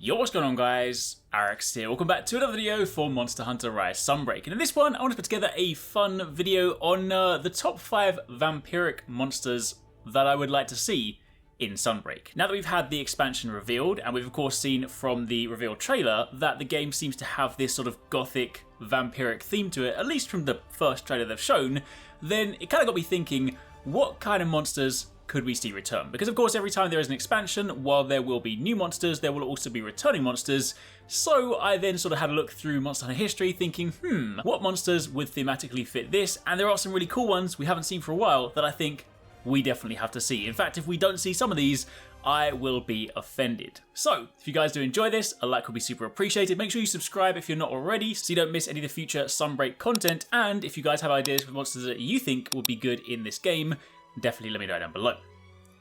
Yo, what's going on guys? HyperX here. Welcome back to another video for Monster Hunter Rise Sunbreak. And in this one, I want to put together a fun video on the top 5 vampiric monsters that I would like to see in Sunbreak. Now that we've had the expansion revealed, and we've of course seen from the reveal trailer that the game seems to have this sort of gothic vampiric theme to it, at least from the first trailer they've shown, then it kind of got me thinking, what kind of monsters could we see return? Because of course every time there is an expansion, while there will be new monsters, there will also be returning monsters. So I then sort of had a look through Monster Hunter history thinking, what monsters would thematically fit this? And there are some really cool ones we haven't seen for a while that I think we definitely have to see. In fact, if we don't see some of these, I will be offended. So, if you guys do enjoy this, a like would be super appreciated. Make sure you subscribe if you're not already, so you don't miss any of the future Sunbreak content. And if you guys have ideas for monsters that you think would be good in this game, definitely let me know down below.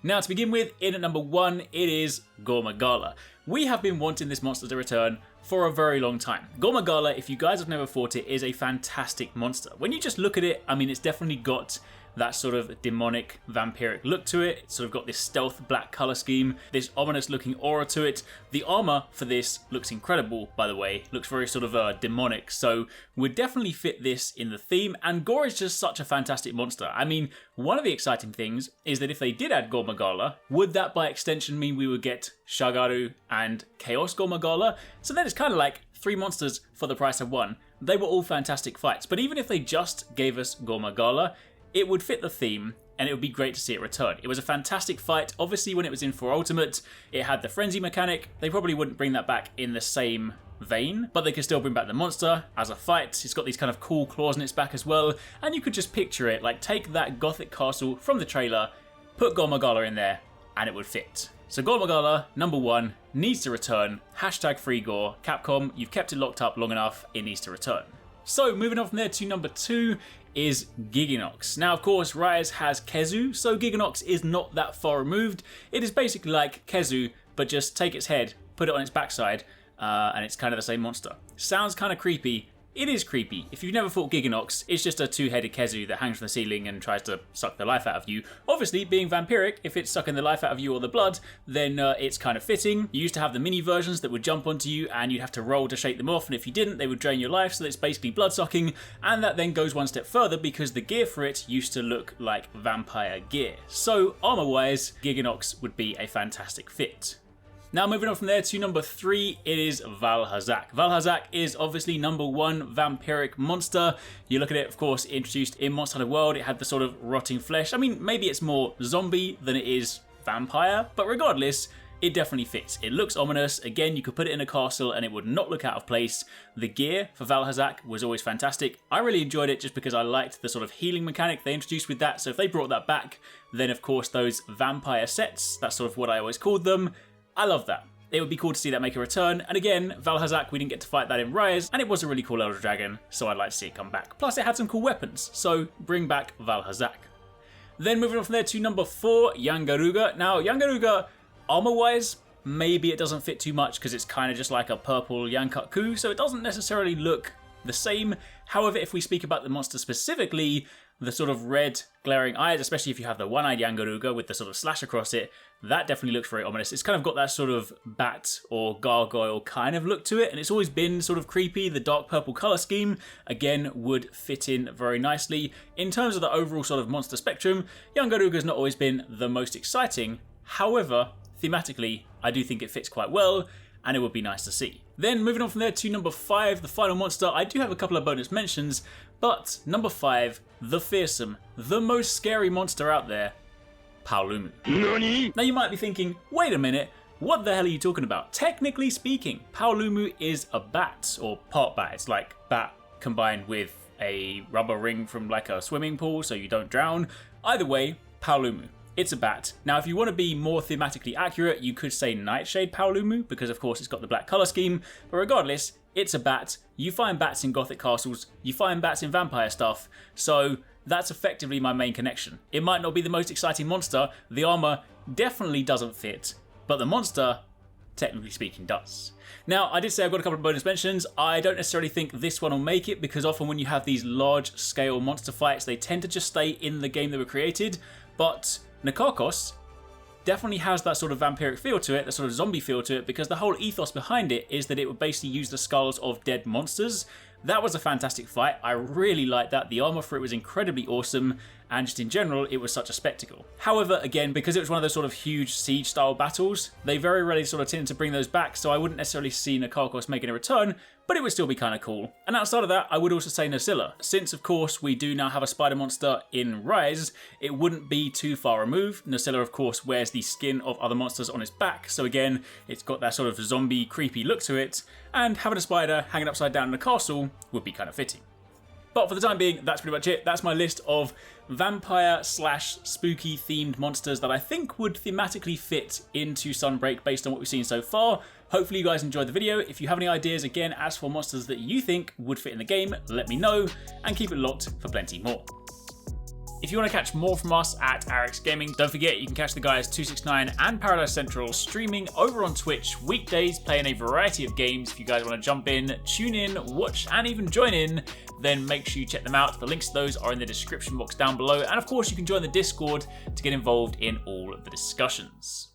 Now to begin with, in at number 1, it is Gorma Gala. We have been wanting this monster to return for a very long time. Gorma Gala, if you guys have never fought it, is a fantastic monster. When you just look at it, I mean, it's definitely got that sort of demonic vampiric look to it. It's sort of got this stealth black color scheme, this ominous looking aura to it. The armor for this looks incredible, by the way. Looks very sort of demonic, so would definitely fit this in the theme. And Gore is just such a fantastic monster. I mean, one of the exciting things is that if they did add Gorma Gala, would that by extension mean we would get Shagaru and Chaos Gorma Gala? So then it's kind of like 3 monsters for the price of 1. They were all fantastic fights, but even if they just gave us Gorma Gala, it would fit the theme, and it would be great to see it return. It was a fantastic fight. Obviously, when it was in 4 Ultimate, it had the frenzy mechanic. They probably wouldn't bring that back in the same vein, but they could still bring back the monster as a fight. It's got these kind of cool claws in its back as well, and you could just picture it, like take that gothic castle from the trailer, put Gorma Gala in there, and it would fit. So Gorma Gala, number 1, needs to return. Hashtag free Gore. Capcom, you've kept it locked up long enough, it needs to return. So moving on from there to number 2 is Giganox. Now of course Rise has Kezu, so Giganox is not that far removed. It is basically like Kezu, but just take its head, put it on its backside, and it's kind of the same monster. Sounds kind of creepy. It is creepy. If you've never fought Giganox, it's just a 2-headed Kezu that hangs from the ceiling and tries to suck the life out of you. Obviously, being vampiric, if it's sucking the life out of you or the blood, then it's kind of fitting. You used to have the mini versions that would jump onto you and you'd have to roll to shake them off, and if you didn't, they would drain your life, so it's basically blood sucking. And that then goes one step further because the gear for it used to look like vampire gear. So armor-wise, Giganox would be a fantastic fit. Now moving on from there to number 3, it is Valhasak. Valhasak is obviously number 1 vampiric monster. You look at it, of course, introduced in Monster Hunter World, it had the sort of rotting flesh. I mean, maybe it's more zombie than it is vampire, but regardless, it definitely fits. It looks ominous. Again, you could put it in a castle and it would not look out of place. The gear for Valhasak was always fantastic. I really enjoyed it just because I liked the sort of healing mechanic they introduced with that. So if they brought that back, then of course those vampire sets, that's sort of what I always called them, I love that. It would be cool to see that make a return, and again, Valhasak, we didn't get to fight that in Rise, and it was a really cool Elder Dragon, so I'd like to see it come back. Plus it had some cool weapons, so bring back Valhasak. Then moving on from there to number 4, Yangaruga. Now, Yangaruga, armor-wise, maybe it doesn't fit too much because it's kind of just like a purple Yankaku, so it doesn't necessarily look the same. However, if we speak about the monster specifically, the sort of red glaring eyes, especially if you have the one-eyed Yangaruga with the sort of slash across it, that definitely looks very ominous. It's kind of got that sort of bat or gargoyle kind of look to it, and it's always been sort of creepy. The dark purple color scheme, again, would fit in very nicely. In terms of the overall sort of monster spectrum, Yangaruga's not always been the most exciting. However, thematically, I do think it fits quite well, and it would be nice to see. Then moving on from there to number 5, the final monster, I do have a couple of bonus mentions, but number 5, the fearsome, the most scary monster out there, Paulum. Nani? Now you might be thinking, wait a minute, what the hell are you talking about? Technically speaking, Paulum is a bat, or part bat. It's like bat combined with a rubber ring from like a swimming pool so you don't drown. Either way, Paulum. It's a bat. Now, if you want to be more thematically accurate, you could say Nightshade Paulum, because of course it's got the black colour scheme, but regardless, it's a bat. You find bats in gothic castles, you find bats in vampire stuff, so that's effectively my main connection. It might not be the most exciting monster, the armour definitely doesn't fit, but the monster, technically speaking, does. Now, I did say I've got a couple of bonus mentions. I don't necessarily think this one will make it, because often when you have these large-scale monster fights, they tend to just stay in the game they were created, but Nikakos definitely has that sort of vampiric feel to it, that sort of zombie feel to it, because the whole ethos behind it is that it would basically use the skulls of dead monsters. That was a fantastic fight. I really liked that. The armor for it was incredibly awesome, and just in general, it was such a spectacle. However, again, because it was one of those sort of huge siege-style battles, they very rarely sort of tend to bring those back, so I wouldn't necessarily see Nakarkos making a return, but it would still be kind of cool. And outside of that, I would also say Nosilla. Since, of course, we do now have a spider monster in Rise, it wouldn't be too far removed. Nosilla, of course, wears the skin of other monsters on its back, so again, it's got that sort of zombie, creepy look to it, and having a spider hanging upside down in a castle would be kind of fitting. But for the time being, that's pretty much it. That's my list of vampire/spooky themed monsters that I think would thematically fit into Sunbreak based on what we've seen so far. Hopefully you guys enjoyed the video. If you have any ideas, again, as for monsters that you think would fit in the game, let me know, and keep it locked for plenty more. If you want to catch more from us at HyperX Gaming, don't forget you can catch the guys TwoSixNine and Paradise Central streaming over on Twitch weekdays, playing a variety of games. If you guys want to jump in, tune in, watch, and even join in, then make sure you check them out. The links to those are in the description box down below, and of course you can join the Discord to get involved in all of the discussions.